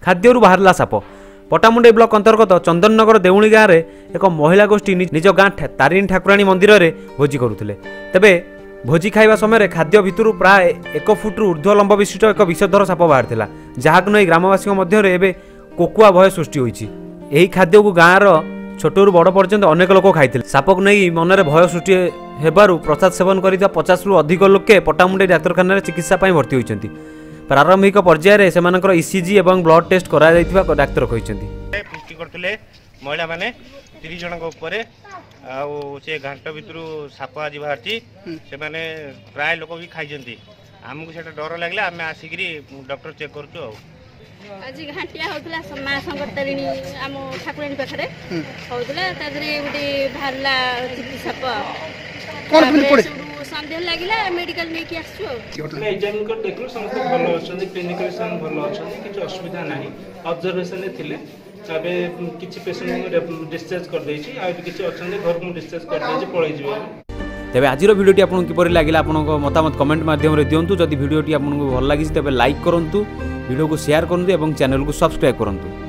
खाद्यरू बाहरला shop. पटामुंडई block अंतर्गत चंदननगर देउणी गाँव में एक महिला गोष्ठी निज गाँ तारिणी ठाकुराणी मंदिर में भोजी करुले। तेबे भोजी खाइबा समय खाद्य भितर प्राय 1 फुट ऊर्ध्व लंब विशिष्ट एक विषधर साप बाहर जहाक नहीं ग्रामवासी मध्य कोकुआ भय सृष्टि होइछि। एही खाद्य को गाँवर छोटू बड़ पर्यंत अनेक लोक खाई साप को नहीं मनरे भय सृष्टि हेबारु प्रसाद सेवन कर 50 रु अधिक लोके पटामुंडई डाक्तखाना चिकित्सा भर्ती होइछन्ति। प्रारंभिक पर्यायर से ईसीजी और ब्लड टेस्ट करा डाक्तर कहते पुष्टि करते महिला माने 30 जन से घाट भितर साप आज बाहरी से माने प्राय लोक भी खाई आमको से डर लगे आम आसिक डॉक्टर चेक करूँ। आज घाटिया होता माँ संकटारिणी आम ठाकुराणी पाखे होता गोटे बाहरला चित्ती साप सन्देह लगे मेडिकल नहीं एग्जामिन कर देखलु समस्त भल अच्छा क्लिनिकल भल अच्छा किसी असुविधा ना ऑब्जर्वेशन थे अबे किसी पेशेंट को डिस्चार्ज कर देछि आ किसी अच्छा घर को डिस्चार्ज कर देछि पळै जिवे। तेबे आजिर भिडियोटी आपको किपरि लागिला आपनको मतामत कमेंट माध्यम दिंतु। जदि भिडियोटी आपको भल लगी तेबे लाइक करंतु, वीडियो को शेयर करंतु और चैनल को सब्सक्राइब करंतु।